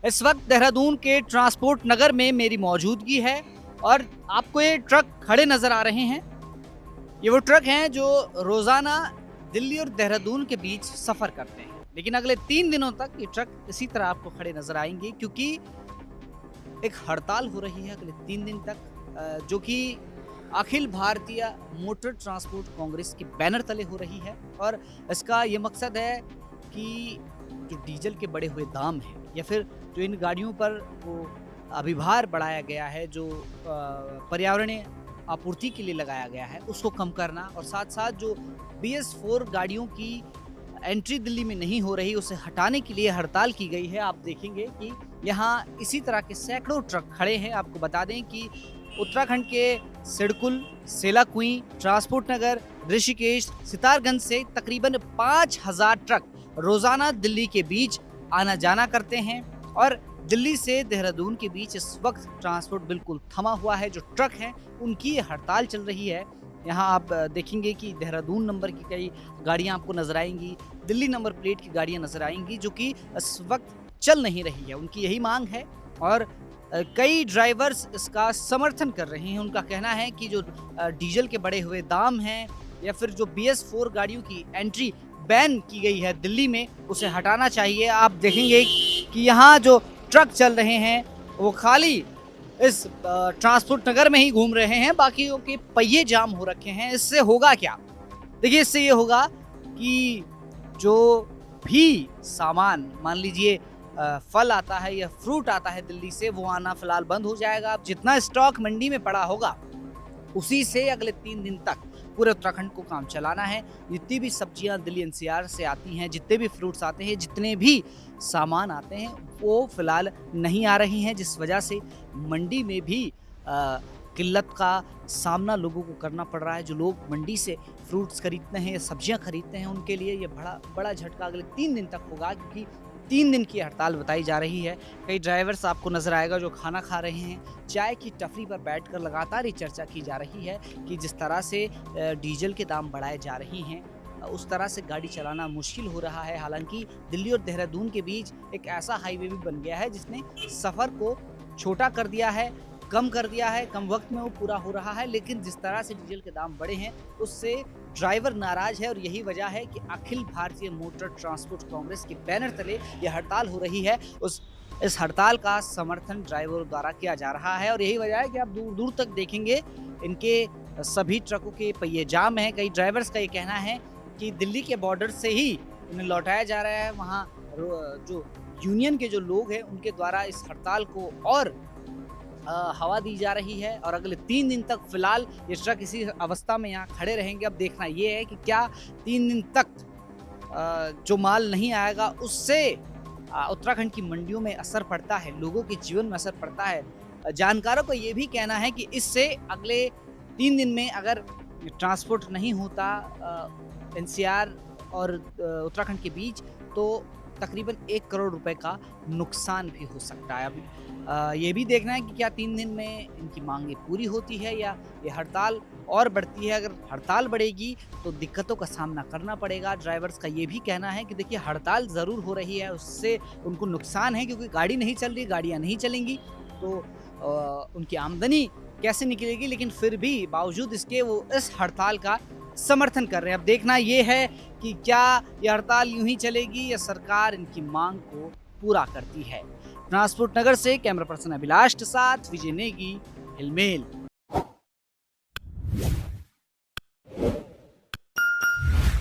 इस वक्त देहरादून के ट्रांसपोर्ट नगर में मेरी मौजूदगी है और आपको ये ट्रक खड़े नजर आ रहे हैं। ये वो ट्रक हैं जो रोजाना दिल्ली और देहरादून के बीच सफर करते हैं, लेकिन अगले 3 दिनों तक ये ट्रक इसी तरह आपको खड़े नजर आएंगे क्योंकि एक हड़ताल हो रही है अगले 3 दिन तक, जो कि अखिल भारतीय मोटर ट्रांसपोर्ट कांग्रेस के बैनर तले हो रही है। और इसका ये मकसद है कि जो डीजल के बढ़े हुए दाम हैं या फिर जो इन गाड़ियों पर वो अभिभार बढ़ाया गया है, जो पर्यावरणीय आपूर्ति के लिए लगाया गया है, उसको कम करना, और साथ साथ जो BS4 गाड़ियों की एंट्री दिल्ली में नहीं हो रही उसे हटाने के लिए हड़ताल की गई है। आप देखेंगे कि यहाँ इसी तरह के सैकड़ों ट्रक खड़े हैं। आपको बता दें कि उत्तराखंड के सिडकुल, सेलाकुई, ट्रांसपोर्ट नगर, ऋषिकेश, सितारगंज से तकरीबन 5000 ट्रक रोजाना दिल्ली के बीच आना जाना करते हैं और दिल्ली से देहरादून के बीच इस वक्त ट्रांसपोर्ट बिल्कुल थमा हुआ है। जो ट्रक हैं उनकी हड़ताल चल रही है। यहाँ आप देखेंगे कि देहरादून नंबर की कई गाड़ियाँ आपको नजर आएंगी, दिल्ली नंबर प्लेट की गाड़ियाँ नजर आएंगी, जो कि इस वक्त चल नहीं रही है। उनकी यही मांग है और कई ड्राइवर्स इसका समर्थन कर रहे हैं। उनका कहना है कि जो डीजल के बढ़े हुए दाम हैं या फिर जो BS4 गाड़ियों की एंट्री बैन की गई है दिल्ली में, उसे हटाना चाहिए। आप देखेंगे कि यहाँ जो ट्रक चल रहे हैं वो खाली इस ट्रांसपोर्ट नगर में ही घूम रहे हैं, बाकियों के पहिए जाम हो रखे हैं। इससे होगा क्या? देखिए, इससे ये होगा कि जो भी सामान, मान लीजिए फल आता है या फ्रूट आता है दिल्ली से, वो आना फिलहाल बंद हो जाएगा। अब जितना स्टॉक मंडी में पड़ा होगा उसी से अगले 3 दिन तक पूरे उत्तराखंड को काम चलाना है। जितनी भी सब्जियां दिल्ली NCR से आती हैं, जितने भी फ्रूट्स आते हैं, जितने भी सामान आते हैं, वो फिलहाल नहीं आ रही हैं, जिस वजह से मंडी में भी किल्लत का सामना लोगों को करना पड़ रहा है। जो लोग मंडी से फ्रूट्स खरीदते हैं या सब्जियां खरीदते हैं, उनके लिए ये बड़ा झटका अगले 3 दिन तक होगा, क्योंकि 3 दिन की हड़ताल बताई जा रही है। कई ड्राइवर्स आपको नजर आएगा जो खाना खा रहे हैं, चाय की टपरी पर बैठकर लगातार ये चर्चा की जा रही है कि जिस तरह से डीजल के दाम बढ़ाए जा रही हैं, उस तरह से गाड़ी चलाना मुश्किल हो रहा है। हालांकि दिल्ली और देहरादून के बीच एक ऐसा हाईवे भी बन गया है जिसने सफ़र को छोटा कर दिया है, कम कर दिया है, कम वक्त में वो पूरा हो रहा है। लेकिन जिस तरह से डीजल के दाम बढ़े हैं उससे ड्राइवर नाराज है और यही वजह है कि अखिल भारतीय मोटर ट्रांसपोर्ट कांग्रेस के बैनर तले यह हड़ताल हो रही है। इस हड़ताल का समर्थन ड्राइवरों द्वारा किया जा रहा है और यही वजह है कि आप दूर दूर तक देखेंगे इनके सभी ट्रकों के पहिए जाम हैं। कई ड्राइवर्स का ये कहना है कि दिल्ली के बॉर्डर से ही उन्हें लौटाया जा रहा है। वहाँ जो यूनियन के जो लोग हैं उनके द्वारा इस हड़ताल को और हवा दी जा रही है और अगले 3 दिन तक फिलहाल ये ट्रक इसी अवस्था में यहाँ खड़े रहेंगे। अब देखना ये है कि क्या 3 दिन तक जो माल नहीं आएगा उससे उत्तराखंड की मंडियों में असर पड़ता है, लोगों के जीवन में असर पड़ता है। जानकारों का ये भी कहना है कि इससे अगले 3 दिन में अगर ट्रांसपोर्ट नहीं होता NCR और उत्तराखंड के बीच, तो तकरीबन 1 करोड़ रुपए का नुकसान भी हो सकता है। अभी ये भी देखना है कि क्या 3 दिन में इनकी मांगें पूरी होती है या ये हड़ताल और बढ़ती है। अगर हड़ताल बढ़ेगी तो दिक्कतों का सामना करना पड़ेगा। ड्राइवर्स का ये भी कहना है कि देखिए, हड़ताल ज़रूर हो रही है, उससे उनको नुकसान है क्योंकि गाड़ी नहीं चल रही, गाड़ियाँ नहीं चलेंगी तो उनकी आमदनी कैसे निकलेगी। लेकिन फिर भी बावजूद इसके वो इस हड़ताल का समर्थन कर रहे हैं। अब देखना ये है कि क्या ये हड़ताल यूं ही चलेगी या सरकार इनकी मांग को पूरा करती है। ट्रांसपोर्ट नगर से कैमरा पर्सन अभिलाष के साथ विजय नेगी, हिलमेल।